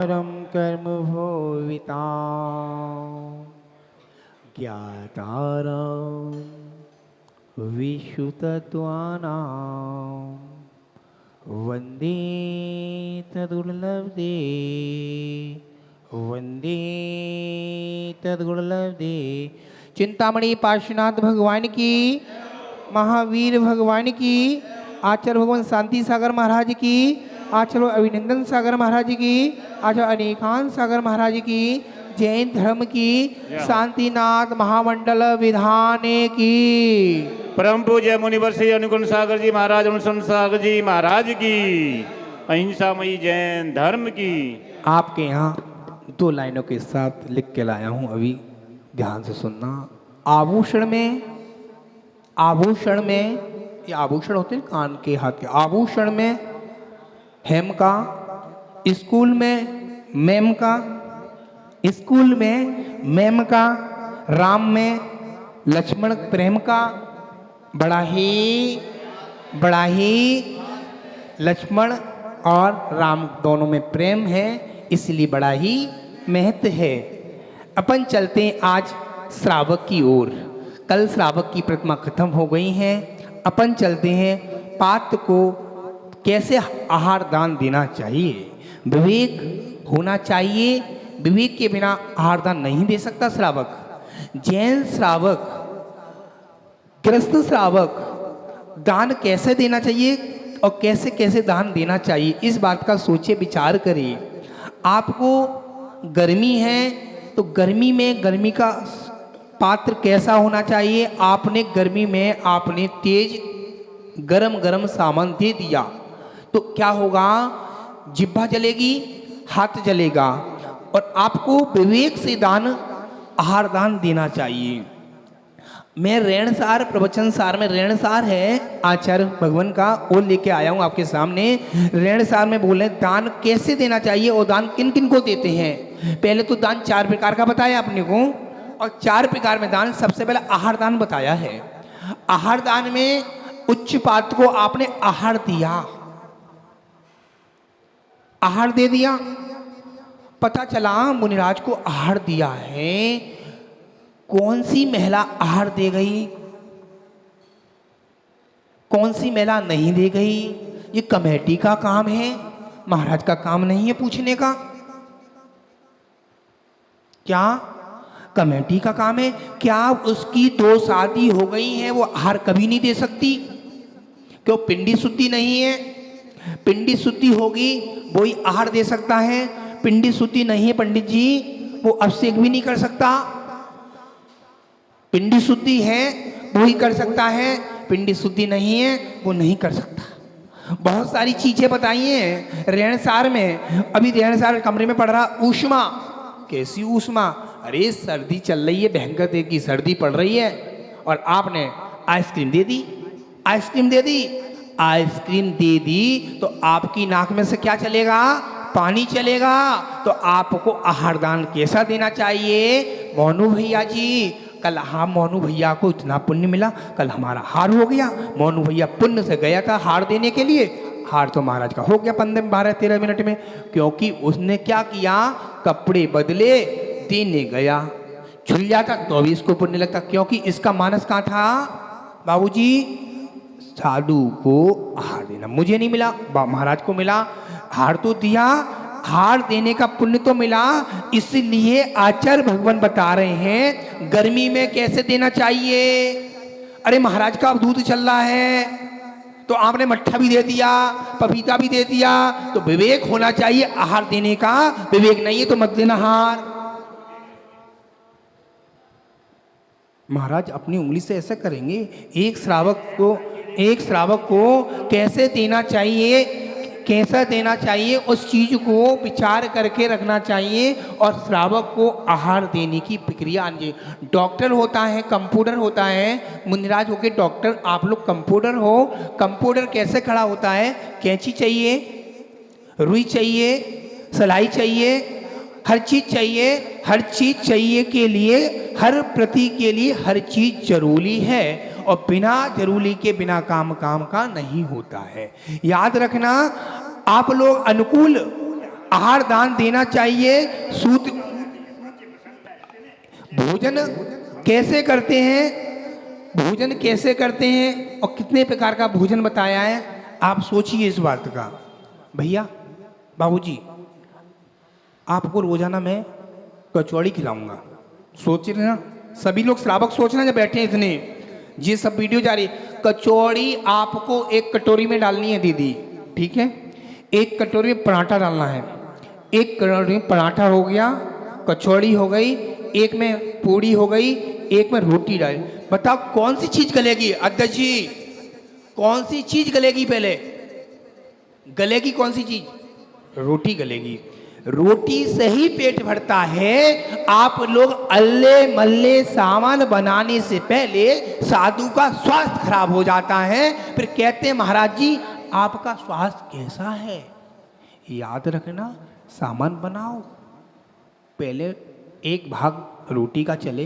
परम कर्म भोविता ज्ञातारं विश्रुतत्वानां वन्दे तदुर्लभदे वन्दे तदुर्लभदे। चिंतामणि पार्श्वनाथ भगवान की, महावीर भगवान की, आचार्य भगवान शांति सागर महाराज की, आचार्य अभिनंदन सागर महाराज की, आचार्य अनेकांत सागर महाराज की, जैन धर्म की, शांतिनाथ महामंडल विधान की, परम पूज्य मुनिवर श्री अनुकुल सागर जी महाराज अनुसन सागर जी महाराज की, अहिंसामयी जैन धर्म की। आपके यहाँ 2 लाइनों के साथ लिख के लाया हूं, अभी ध्यान से सुनना। आभूषण में ये आभूषण होते हैं कान के, हाथ के। आभूषण में हेम का, स्कूल में मेम का, स्कूल में मेम का, राम में लक्ष्मण प्रेम का, बड़ा ही लक्ष्मण और राम दोनों में प्रेम है, इसलिए बड़ा ही महत्व है। अपन चलते हैं आज श्रावक की ओर। कल श्रावक की प्रतिमा खत्म हो गई है। अपन चलते हैं पात्र को कैसे आहार दान देना चाहिए। विवेक होना चाहिए, विवेक के बिना आहार दान नहीं दे सकता श्रावक। जैन श्रावक, गृहस्थ श्रावक दान कैसे देना चाहिए और कैसे कैसे दान देना चाहिए, इस बात का सोचे विचार करिए। आपको गर्मी है तो गर्मी में गर्मी का पात्र कैसा होना चाहिए। आपने गर्मी में आपने तेज गरम सामान दे दिया तो क्या होगा, जिह्वा जलेगी, हाथ जलेगा। और आपको विवेक से दान आहार दान देना चाहिए। मैं रेणसार प्रवचन सार में, रेणसार है आचार्य भगवान का, वो लेके आया हूँ आपके सामने। रेणसार में बोले दान कैसे देना चाहिए और दान किन किन को देते हैं। पहले तो दान 4 प्रकार का बताया अपने को, और 4 प्रकार में दान सबसे पहले आहार दान बताया है। आहार दान में उच्च पात्र को आपने आहार दिया, आहार दे दिया, पता चला मुनिराज को आहार दिया है। कौन सी महिला आहार दे गई, कौन सी महिला नहीं दे गई, ये कमेटी का काम है, महाराज का काम नहीं है पूछने का। क्या कमेटी का काम है? क्या उसकी 2 शादी हो गई है, वो आहार कभी नहीं दे सकती? क्यों पिंडी शुद्धि नहीं है? पिंडी शुद्धि होगी वो ही आहार दे सकता है। पिंडी शुद्धि नहीं है पंडित जी, वो अभिषेक भी नहीं कर सकता। पिंडी शुद्धि है वो ही कर सकता है, पिंडी शुद्धि नहीं है वो नहीं कर सकता। बहुत सारी चीजें बताई हैं रेणसार में। अभी रेणसार कमरे में पड़ रहा ऊष्मा। कैसी ऊष्मा? अरे सर्दी चल रही है, भयंकर तेज की सर्दी पड़ रही है और आपने आइसक्रीम दे दी। आइसक्रीम दे दी, आइसक्रीम दे दी तो आपकी नाक में से क्या चलेगा? पानी चलेगा। तो आपको आहार दान कैसा देना चाहिए? मोनू भैया जी, कल हम मोनू भैया को इतना पुण्य मिला, कल हमारा हार हो गया। मोनू भैया पुण्य से गया था हार देने के लिए, हार तो महाराज का हो गया 12-13 मिनट में। क्योंकि उसने क्या किया, कपड़े बदले, देने गया। झुल जाता तो भी इसको पुण्य लगता, क्योंकि इसका मानस कहाँ था? बाबूजी साधु को हार देना, मुझे नहीं मिला, महाराज को मिला। हार तो दिया, हार देने का पुण्य तो मिला। इसलिए आचार्य भगवान बता रहे हैं गर्मी में कैसे देना चाहिए। अरे महाराज का अब दूध चल रहा है तो आपने मट्ठा भी दे दिया, पपीता भी दे दिया, तो विवेक होना चाहिए आहार देने का। विवेक नहीं है तो मत देना हार। महाराज अपनी उंगली से ऐसा करेंगे। एक श्रावक को कैसे देना चाहिए, कैसा देना चाहिए, उस चीज को विचार करके रखना चाहिए। और श्रावक को आहार देने की प्रक्रिया आनी। डॉक्टर होता है, कंपाउंडर होता है, मुनिराज होके डॉक्टर, आप लोग कंपाउंडर हो। कंपाउंडर कैसे खड़ा होता है? कैंची चाहिए, रुई चाहिए, सलाई चाहिए, हर चीज चाहिए। हर चीज चाहिए के लिए, हर प्रति के लिए हर चीज जरूरी है, और बिना जरूरी के बिना काम का नहीं होता है। याद रखना, आप लोग अनुकूल आहार दान देना चाहिए। सूत भोजन कैसे करते हैं, भोजन कैसे करते हैं और कितने प्रकार का भोजन बताया है, आप सोचिए इस बात का। भैया बाबूजी, आपको रोजाना मैं कचौड़ी खिलाऊंगा। सोच रहे ना सभी लोग, श्रावक सोचना जब बैठे हैं इतने, ये सब वीडियो जा रही है। कचौड़ी आपको एक कटोरी में डालनी है दीदी, ठीक है। एक कटोरी में पराठा डालना है, एक कटोरी में पराठा हो गया, कचौड़ी हो गई, एक में पूड़ी हो गई, एक में रोटी डाल। बताओ कौन सी चीज गलेगी अध्यक्ष जी, कौन सी चीज गलेगी? पहले गलेगी कौन सी चीज? रोटी गलेगी। रोटी से ही पेट भरता है। आप लोग अल्ले मल्ले सामान बनाने से पहले साधु का स्वास्थ्य खराब हो जाता है, फिर कहते हैं महाराज जी आपका स्वास्थ्य कैसा है? याद रखना, सामान बनाओ, पहले एक भाग रोटी का चले,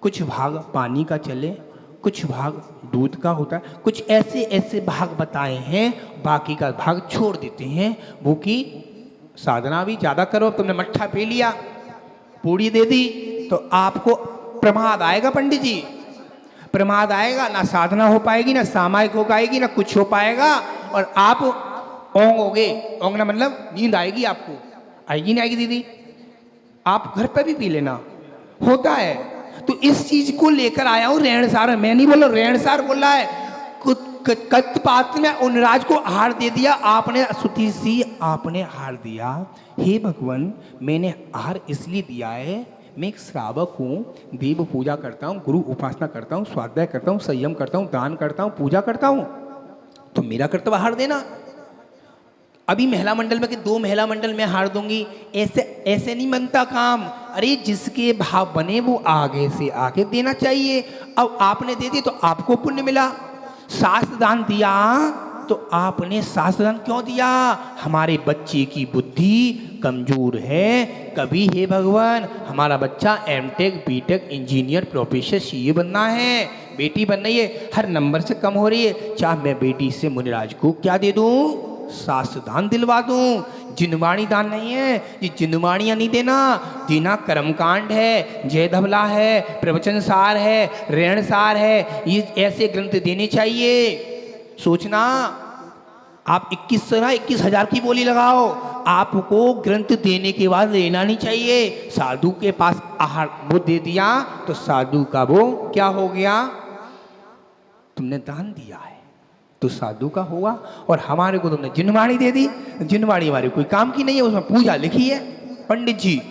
कुछ भाग पानी का चले, कुछ भाग दूध का होता है, कुछ ऐसे ऐसे भाग बताए हैं, बाकी का भाग छोड़ देते हैं। वो की साधना भी ज़्यादा करो। तुमने मट्ठा पी लिया, पूड़ी दे दी, तो आपको प्रमाद आएगा पंडित जी, प्रमाद आएगा, ना साधना हो पाएगी, ना सामायिक हो पाएगी, ना कुछ हो पाएगा, और आप ओंगोगे। ओंगना मतलब नींद आएगी आपको, आएगी नहीं आएगी दीदी? आप घर पर भी पी लेना, होता है। तो इस चीज को लेकर आया हूं रेणसार। मैं नहीं बोल रहा, रेणसार बोल रहा है। कत्पात्र में उनराज को आहार दे दिया आपने, सुती सी आपने आहार दिया। हे भगवान, मैंने आहार इसलिए दिया है, मैं एक श्रावक हूँ, देव पूजा करता हूँ, गुरु उपासना करता हूँ, स्वाध्याय करता हूँ, संयम करता हूँ, दान करता हूँ, पूजा करता हूँ, तो मेरा कर्तव्य आहार देना। अभी महिला मंडल में कि 2 महिला मंडल में हार दूंगी, ऐसे ऐसे नहीं बनता काम। अरे जिसके भाव बने वो आगे से आगे देना चाहिए। अब आपने दे दी तो आपको पुण्य मिला। शास्त्र दान दिया तो आपने शास्त्र दान क्यों दिया? हमारे बच्चे की बुद्धि कमजोर है, कभी हे भगवान हमारा बच्चा MTech BTech engineer professor CA बनना है, बेटी बन रही है, हर नंबर से कम हो रही है, चाहे मैं बेटी से मुनिराज को क्या दे दूं? शास्त्र दान दिलवा दूं। जिनवाणी दान नहीं है, ये जिनवाणियां नहीं देना, देना कर्मकांड है, जय धबला है, प्रवचन सार है, रेण सार है, ये ऐसे ग्रंथ देने चाहिए। सोचना, आप 21,000 की बोली लगाओ, आपको ग्रंथ देने के बाद लेना नहीं चाहिए। साधु के पास आहार वो दे दिया तो साधु का वो क्या हो गया? तुमने दान दिया है तो साधु का हुआ। और हमारे को तुमने जिनवाणी दे दी, जिनवाणी हमारे कोई काम की नहीं है, उसमें पूजा लिखी है। पंडित जी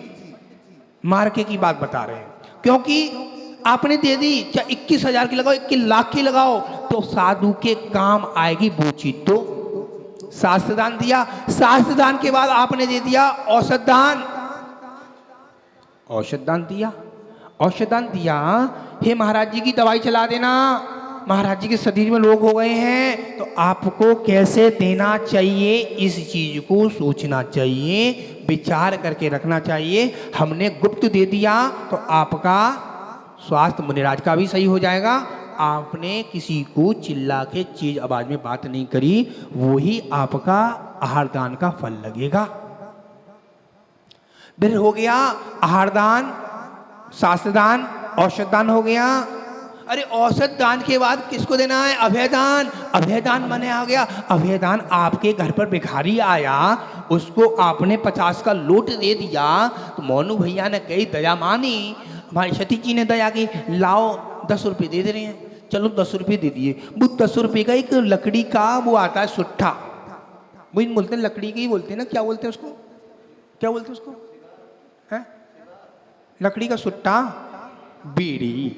मार्के की बात बता रहे हैं, क्योंकि आपने दे दी, चाहे 21,000 की लगाओ, 21 लाख की लगाओ, तो साधु के काम आएगी वो चीज। तो शास्त्र दान दिया, शास्त्र दान के बाद आपने दे दिया औषध दान। औषध दान दिया, औषध दान दिया, हे महाराज जी की दवाई चला देना, महाराज जी के शरीर में रोग हो गए हैं, तो आपको कैसे देना चाहिए, इस चीज को सोचना चाहिए, विचार करके रखना चाहिए। हमने गुप्त दे दिया तो आपका स्वास्थ्य मुनिराज का भी सही हो जाएगा। आपने किसी को चिल्ला के चीज आवाज में बात नहीं करी, वो ही आपका आहार दान का फल लगेगा। फिर हो गया आहार दान, शास्त्र दान, औषध दान हो गया। अरे औषध दान के बाद किसको देना है? अभयदान। अभयदान मने आ गया, अभयदान आपके घर पर भिखारी आया, उसको आपने 50 का लोट दे दिया, तो मोनू भैया ने कही दया मानी, हमारी सती जी ने दया की, लाओ 10 रुपये दे रहे हैं, चलो 10 रुपये दे दिए। वो 10 रुपये का एक लकड़ी का वो आता है सुट्ठा, वो इन बोलते हैं लकड़ी के ही बोलते हैं ना, क्या बोलते हैं उसको, क्या बोलते हैं उसको, है लकड़ी का सुट्टा, बीड़ी,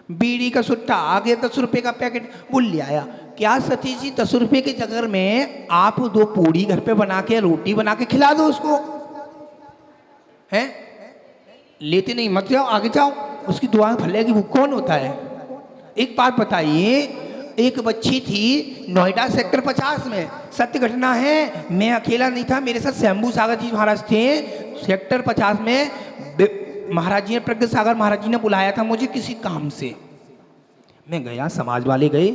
बीड़ी का सुट्टा आ गया, 10 रुपये का पैकेट, वो ले आया। क्या सती जी 10 रुपये के चक्कर में आप 2 पूड़ी घर पे बना के, रोटी बना के खिला दो उसको, हैं? लेते नहीं, मत जाओ, आगे जाओ, उसकी दुआ फलेगी। वो कौन होता है? एक बात बताइए, एक बच्ची थी नोएडा सेक्टर 50 में, सत्य घटना है, मैं अकेला नहीं था, मेरे साथ शंभू सागर जी महाराज थे। सेक्टर 50 में महाराज जी ने, प्रज्ञ सागर महाराज जी ने बुलाया था मुझे किसी काम से, मैं गया, समाज वाले गए,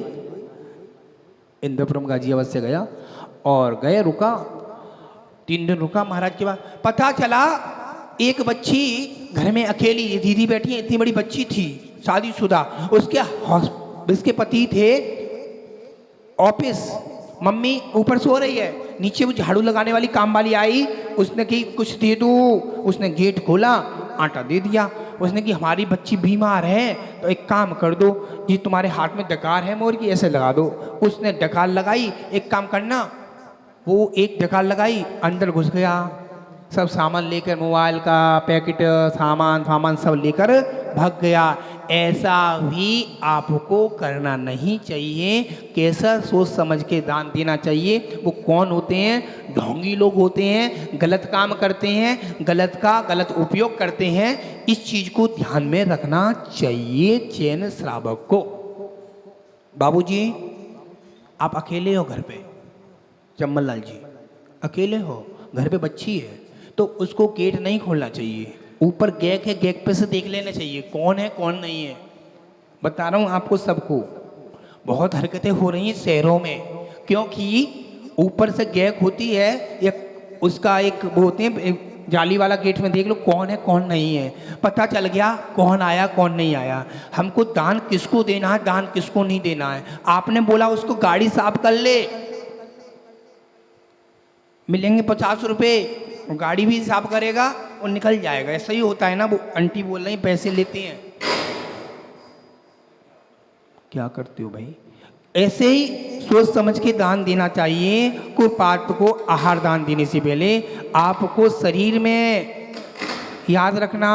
इंद्रपुरम गाजियाबाद से गया और गए, रुका, 3 दिन रुका महाराज के बाद पता चला एक बच्ची घर में अकेली, ये दीदी बैठी है, इतनी बड़ी बच्ची थी शादीशुदा, उसके पति थे ऑफिस, मम्मी ऊपर सो रही है, नीचे वो झाड़ू लगाने वाली काम वाली आई, उसने कि कुछ दे दो, उसने गेट खोला, आटा दे दिया, उसने कि हमारी बच्ची बीमार है तो एक काम कर दो जी, तुम्हारे हाथ में डकार है मोर की, ऐसे लगा दो। उसने डकार लगाई, एक काम करना, वो एक डकार लगाई, अंदर घुस गया, सब सामान लेकर, मोबाइल का पैकेट, सामान सब लेकर भाग गया। ऐसा भी आपको करना नहीं चाहिए। कैसा सोच समझ के दान देना चाहिए। वो कौन होते हैं? ढोंगी लोग होते हैं, गलत काम करते हैं, गलत का गलत उपयोग करते हैं। इस चीज को ध्यान में रखना चाहिए चैन श्रावक को। बाबूजी आप अकेले हो घर पे, जम्मल लाल जी अकेले हो, घर पे बच्ची है, तो उसको गेट नहीं खोलना चाहिए। ऊपर गैक है, गैक पे से देख लेना चाहिए कौन है कौन नहीं है। बता रहा हूँ आपको सबको, बहुत हरकतें हो रही हैं शहरों में, क्योंकि ऊपर से गैक होती है, या उसका एक वो होते हैं जाली वाला, गेट में देख लो कौन है कौन नहीं है, पता चल गया कौन आया कौन नहीं आया। हमको दान किसको देना है, दान किसको नहीं देना है। आपने बोला उसको गाड़ी साफ कर ले, मिलेंगे 50 रुपये, गाड़ी भी साफ करेगा और निकल जाएगा। ऐसा ही होता है ना, वो आंटी बोल रही पैसे लेते हैं, क्या करते हो भाई। ऐसे ही सोच समझ के दान देना चाहिए। कुपात्र को आहार दान देने से पहले आपको शरीर में याद रखना